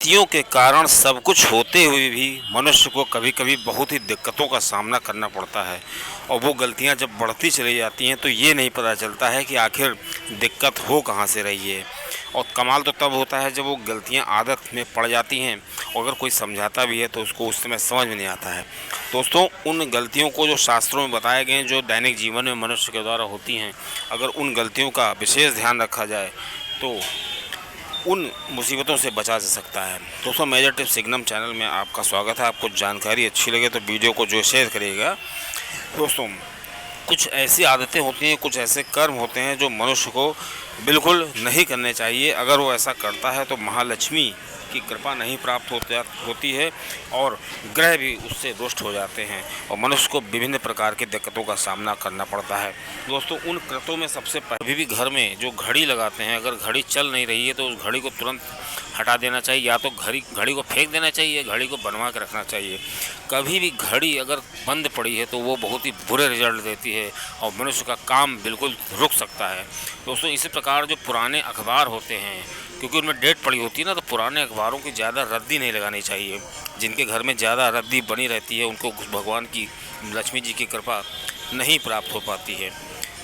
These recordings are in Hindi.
गलतियों के कारण सब कुछ होते हुए भी मनुष्य को कभी कभी बहुत ही दिक्कतों का सामना करना पड़ता है। और वो गलतियां जब बढ़ती चली जाती हैं तो ये नहीं पता चलता है कि आखिर दिक्कत हो कहाँ से रही है। और कमाल तो तब होता है जब वो गलतियां आदत में पड़ जाती हैं और अगर कोई समझाता भी है तो उसको उस समय समझ में नहीं आता है। दोस्तों, उन गलतियों को जो शास्त्रों में बताए गए हैं, जो दैनिक जीवन में मनुष्य के द्वारा होती हैं, अगर उन गलतियों का विशेष ध्यान रखा जाए तो उन मुसीबतों से बचा जा सकता है। दोस्तों, मेजर टिप्स सिग्नम चैनल में आपका स्वागत है। आपको जानकारी अच्छी लगे तो वीडियो को जो शेयर करिएगा। दोस्तों, कुछ ऐसी आदतें होती हैं, कुछ ऐसे कर्म होते हैं जो मनुष्य को बिल्कुल नहीं करने चाहिए। अगर वो ऐसा करता है तो महालक्ष्मी की कृपा नहीं प्राप्त होती है और ग्रह भी उससे रुष्ट हो जाते हैं और मनुष्य को विभिन्न प्रकार की दिक्कतों का सामना करना पड़ता है। दोस्तों, उन कृतों में सबसे पहले भी घर में जो घड़ी लगाते हैं, अगर घड़ी चल नहीं रही है तो उस घड़ी को तुरंत हटा देना चाहिए, या तो घड़ी को फेंक देना चाहिए, घड़ी को बनवा के रखना चाहिए। कभी भी घड़ी अगर बंद पड़ी है तो वो बहुत ही बुरे रिजल्ट देती है और मनुष्य का काम बिल्कुल रुक सकता है। दोस्तों, इसी प्रकार जो पुराने अखबार होते हैं, क्योंकि उनमें डेट पड़ी होती है ना, तो पुराने अखबारों की ज़्यादा रद्दी नहीं लगानी चाहिए। जिनके घर में ज़्यादा रद्दी बनी रहती है उनको भगवान की, लक्ष्मी जी की कृपा नहीं प्राप्त हो पाती है।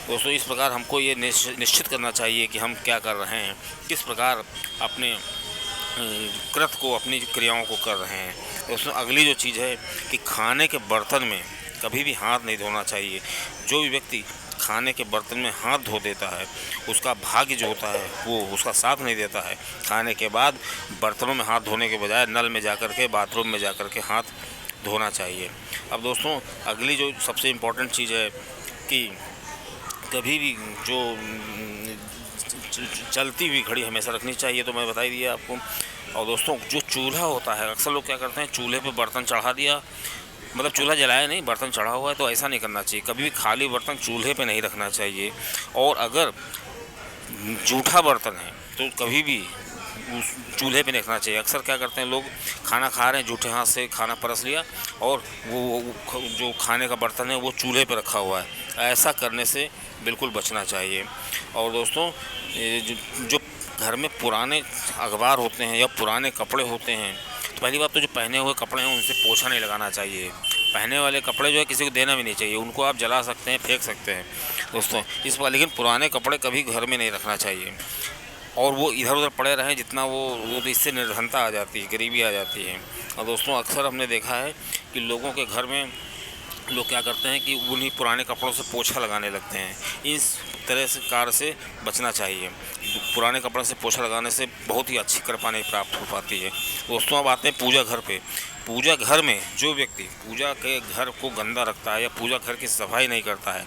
दोस्तों, इस प्रकार हमको ये निश्चित करना चाहिए कि हम क्या कर रहे हैं, किस प्रकार अपने कृत को, अपनी क्रियाओं को कर रहे हैं। दोस्तों, अगली जो चीज़ है कि खाने के बर्तन में कभी भी हाथ नहीं धोना चाहिए। जो भी व्यक्ति खाने के बर्तन में हाथ धो देता है उसका भाग्य जो होता है वो उसका साथ नहीं देता है। खाने के बाद बर्तनों में हाथ धोने के बजाय नल में जाकर के, बाथरूम में जाकर के हाथ धोना चाहिए। अब दोस्तों, अगली जो सबसे इम्पोर्टेंट चीज़ है कि कभी भी जो चलती हुई घड़ी हमेशा रखनी चाहिए, तो मैं बता ही दिया आपको। और दोस्तों, जो चूल्हा होता है, अक्सर लोग क्या करते हैं, चूल्हे पे बर्तन चढ़ा दिया, मतलब चूल्हा जलाया नहीं, बर्तन चढ़ा हुआ है, तो ऐसा नहीं करना चाहिए। कभी भी खाली बर्तन चूल्हे पे नहीं रखना चाहिए। और अगर जूठा बर्तन है तो कभी भी उस चूल्हे पे नहीं रखना चाहिए। अक्सर क्या करते हैं लोग, खाना खा रहे हैं, जूठे हाथ से खाना परस लिया और वो जो खाने का बर्तन है वो चूल्हे पे रखा हुआ है। ऐसा करने से बिल्कुल बचना चाहिए। और दोस्तों, जो घर में पुराने अखबार होते हैं या पुराने कपड़े होते हैं, तो पहली बात तो जो पहने हुए कपड़े हैं उनसे पोछा नहीं लगाना चाहिए। पहने वाले कपड़े जो है किसी को देना भी नहीं चाहिए, उनको आप जला सकते हैं, फेंक सकते हैं। दोस्तों, इस बार लेकिन पुराने कपड़े कभी घर में नहीं रखना चाहिए और वो इधर उधर पड़े रहें जितना वो तो इससे निर्धनता आ जाती है, गरीबी आ जाती है। और दोस्तों, अक्सर हमने देखा है कि लोगों के घर में लोग क्या करते हैं कि उन्हीं पुराने कपड़ों से पोछा लगाने लगते हैं। इस तरह से कार से बचना चाहिए। पुराने कपड़े से पोछा लगाने से बहुत ही अच्छी कृपा नहीं प्राप्त हो पाती है। दोस्तों, अब आते हैं पूजा घर पे। पूजा घर में जो व्यक्ति पूजा के घर को गंदा रखता है या पूजा घर की सफाई नहीं करता है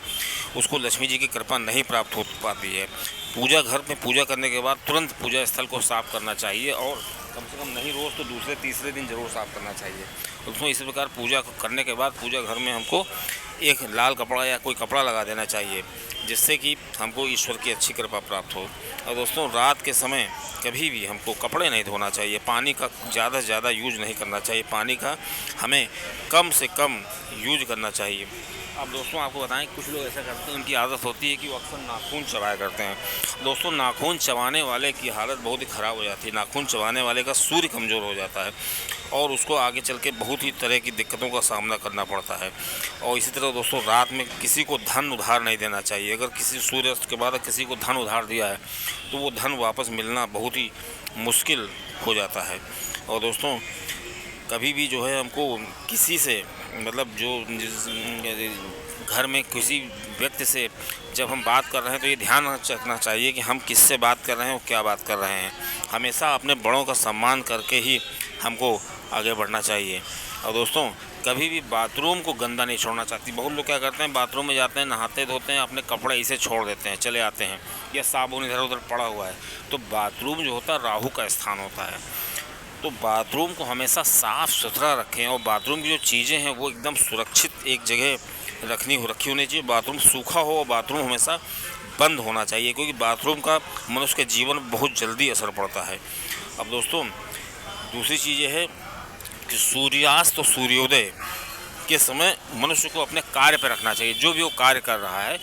उसको लक्ष्मी जी की कृपा नहीं प्राप्त हो पाती है। पूजा घर में पूजा करने के बाद तुरंत पूजा स्थल को साफ करना चाहिए और कम से कम नहीं रोज़ तो दूसरे तीसरे दिन ज़रूर साफ़ करना चाहिए। उसमें इसी प्रकार पूजा करने के बाद पूजा घर में हमको एक लाल कपड़ा या कोई कपड़ा लगा देना चाहिए जिससे कि हमको ईश्वर की अच्छी कृपा प्राप्त हो। और दोस्तों, रात के समय कभी भी हमको कपड़े नहीं धोना चाहिए, पानी का ज़्यादा से ज़्यादा यूज नहीं करना चाहिए, पानी का हमें कम से कम यूज करना चाहिए। अब दोस्तों, आपको बताएं, कुछ लोग ऐसा करते हैं, उनकी आदत होती है कि वो अक्सर नाखून चबाया करते हैं। दोस्तों, नाखून चबाने वाले की हालत बहुत ही ख़राब हो जाती है। नाखून चबाने वाले का सूर्य कमज़ोर हो जाता है और उसको आगे चल के बहुत ही तरह की दिक्कतों का सामना करना पड़ता है। और इसी तरह दोस्तों, रात में किसी को धन उधार नहीं देना चाहिए। अगर किसी सूर्यास्त के बाद किसी को धन उधार दिया है तो वो धन वापस मिलना बहुत ही मुश्किल हो जाता है। और दोस्तों, कभी भी जो है हमको किसी से, मतलब जो घर में किसी व्यक्ति से जब हम बात कर रहे हैं तो ये ध्यान रखना चाहिए कि हम किससे बात कर रहे हैं और क्या बात कर रहे हैं। हमेशा अपने बड़ों का सम्मान करके ही हमको आगे बढ़ना चाहिए। और दोस्तों, कभी भी बाथरूम को गंदा नहीं छोड़ना चाहती। बहुत लोग क्या करते हैं, बाथरूम में जाते हैं, नहाते धोते हैं, अपने कपड़े इसे छोड़ देते हैं, चले आते हैं, या साबुन इधर उधर पड़ा हुआ है। तो बाथरूम जो होता है राहु का स्थान होता है, तो बाथरूम को हमेशा साफ़ सुथरा रखें और बाथरूम की जो चीज़ें हैं वो एकदम सुरक्षित एक जगह रखी होनी चाहिए। बाथरूम सूखा हो और बाथरूम हमेशा बंद होना चाहिए, क्योंकि बाथरूम का मनुष्य के जीवन में बहुत जल्दी असर पड़ता है। अब दोस्तों, दूसरी चीज़ ये है कि सूर्यास्त और सूर्योदय के समय मनुष्य को अपने कार्य पर रखना चाहिए। जो भी वो कार्य कर रहा है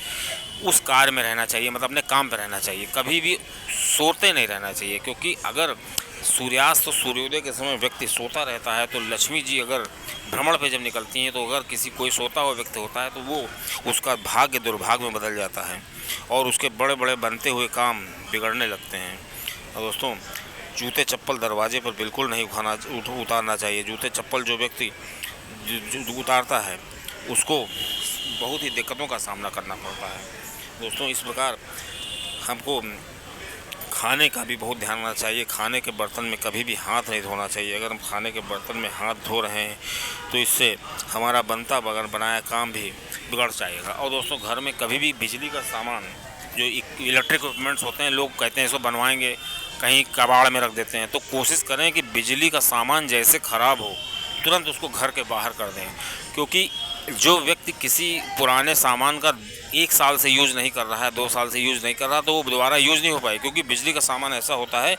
उस कार्य में रहना चाहिए, मतलब अपने काम पर रहना चाहिए। कभी भी सोते नहीं रहना चाहिए, क्योंकि अगर सूर्यास्त और सूर्योदय के समय व्यक्ति सोता रहता है तो लक्ष्मी जी अगर भ्रमण पे जब निकलती हैं तो अगर किसी कोई सोता हुआ व्यक्ति होता है तो वो उसका भाग्य दुर्भाग्य में बदल जाता है और उसके बड़े बड़े बनते हुए काम बिगड़ने लगते हैं। और दोस्तों, जूते चप्पल दरवाजे पर बिल्कुल नहीं उतारना चाहिए। जूते चप्पल जो व्यक्ति उतारता है उसको बहुत ही दिक्कतों का सामना करना पड़ता है। दोस्तों, इस प्रकार हमको खाने का भी बहुत ध्यान रखना चाहिए। खाने के बर्तन में कभी भी हाथ नहीं धोना चाहिए। अगर हम खाने के बर्तन में हाथ धो रहे हैं तो इससे हमारा बनता बगैर बनाया काम भी बिगड़ जाएगा। और दोस्तों, घर में कभी भी बिजली का सामान जो इलेक्ट्रिक इक्विपमेंट्स होते हैं, लोग कहते हैं इसको बनवाएंगे, कहीं कबाड़ में रख देते हैं, तो कोशिश करें कि बिजली का सामान जैसे ख़राब हो तुरंत उसको घर के बाहर कर दें। क्योंकि जो व्यक्ति किसी पुराने सामान का 1 साल से यूज़ नहीं कर रहा है, 2 साल से यूज़ नहीं कर रहा, तो वो दोबारा यूज़ नहीं हो पाए। क्योंकि बिजली का सामान ऐसा होता है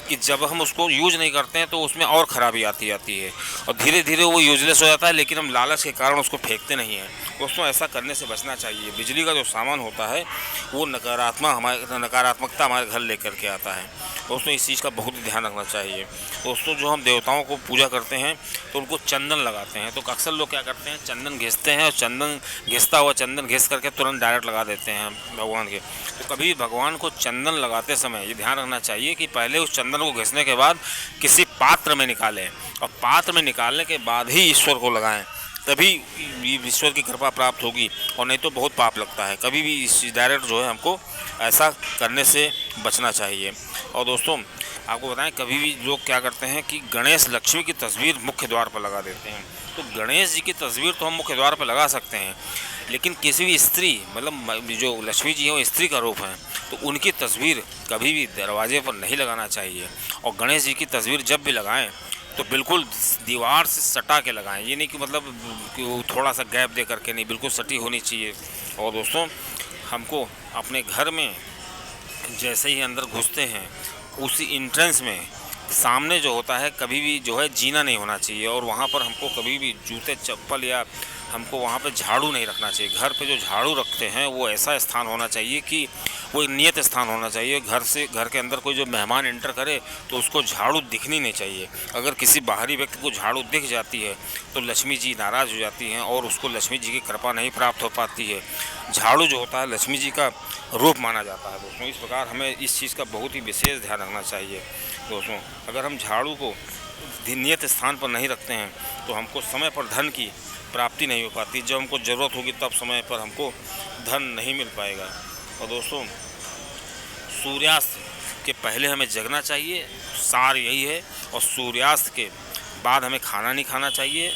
कि जब हम उसको यूज़ नहीं करते हैं तो उसमें और ख़राबी आती जाती है और धीरे धीरे वो यूजलेस हो जाता है, लेकिन हम लालच के कारण उसको फेंकते नहीं हैं। दोस्तों, ऐसा करने से बचना चाहिए। बिजली का जो सामान होता है वो नकारात्मकता हमारे घर लेकर के आता है। दोस्तों, इस चीज़ का बहुत ध्यान रखना चाहिए। दोस्तों, जो हम देवताओं को पूजा करते हैं तो उनको चंदन लगाते हैं, तो अक्सर लोग क्या करते हैं, चंदन घिसते हैं और चंदन घिसता हुआ चंदन घिस करके तुरंत डायरेक्ट लगा देते हैं भगवान के। तो कभी भगवान को चंदन लगाते समय ये ध्यान रखना चाहिए कि पहले उस चंदन को घिसने के बाद किसी पात्र में निकालें और पात्र में निकालने के बाद ही ईश्वर को लगाएं, तभी ईश्वर की कृपा प्राप्त होगी। और नहीं तो बहुत पाप लगता है। कभी भी इस डायरेक्ट जो है हमको ऐसा करने से बचना चाहिए। और दोस्तों, आपको बताएं, कभी भी लोग क्या करते हैं कि गणेश लक्ष्मी की तस्वीर मुख्य द्वार पर लगा देते हैं। तो गणेश जी की तस्वीर तो हम मुख्य द्वार पर लगा सकते हैं, लेकिन किसी भी स्त्री, मतलब जो लक्ष्मी जी हैं वो स्त्री का रूप है, तो उनकी तस्वीर कभी भी दरवाजे पर नहीं लगाना चाहिए। और गणेश जी की तस्वीर जब भी लगाएं तो बिल्कुल दीवार से सटा के लगाएं। ये नहीं कि मतलब कि थोड़ा सा गैप दे करके नहीं, बिल्कुल सटी होनी चाहिए। और दोस्तों, हमको अपने घर में जैसे ही अंदर घुसते हैं उसी इंट्रेंस में सामने जो होता है कभी भी जो है जीना नहीं होना चाहिए और वहाँ पर हमको कभी भी जूते चप्पल या हमको वहाँ पे झाड़ू नहीं रखना चाहिए। घर पे जो झाड़ू रखते हैं वो ऐसा स्थान होना चाहिए कि वो एक नियत स्थान होना चाहिए। घर के अंदर कोई जो मेहमान एंटर करे तो उसको झाड़ू दिखनी नहीं चाहिए। अगर किसी बाहरी व्यक्ति को झाड़ू दिख जाती है तो लक्ष्मी जी नाराज़ हो जाती हैं और उसको लक्ष्मी जी की कृपा नहीं प्राप्त हो पाती है। झाड़ू जो होता है लक्ष्मी जी का रूप माना जाता है। दोस्तों, इस प्रकार हमें इस चीज़ का बहुत ही विशेष ध्यान रखना चाहिए। दोस्तों, अगर हम झाड़ू को नियत स्थान पर नहीं रखते हैं तो हमको समय पर धन की प्राप्ति नहीं हो पाती। जब हमको ज़रूरत होगी तब समय पर हमको धन नहीं मिल पाएगा। और दोस्तों, सूर्यास्त के पहले हमें जगना चाहिए, सार यही है। और सूर्यास्त के बाद हमें खाना नहीं खाना चाहिए।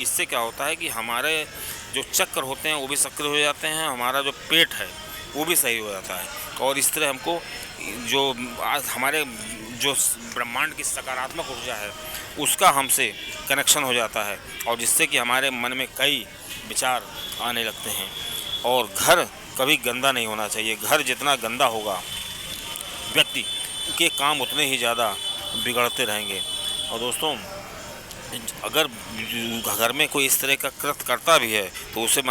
इससे क्या होता है कि हमारे जो चक्र होते हैं वो भी सक्रिय हो जाते हैं, हमारा जो पेट है वो भी सही हो जाता है। और इस तरह हमको जो हमारे जो ब्रह्मांड की सकारात्मक ऊर्जा है उसका हमसे कनेक्शन हो जाता है और जिससे कि हमारे मन में कई विचार आने लगते हैं। और घर कभी गंदा नहीं होना चाहिए। घर जितना गंदा होगा व्यक्ति के काम उतने ही ज़्यादा बिगड़ते रहेंगे। और दोस्तों, अगर घर में कोई इस तरह का कृत्य करता भी है तो उसे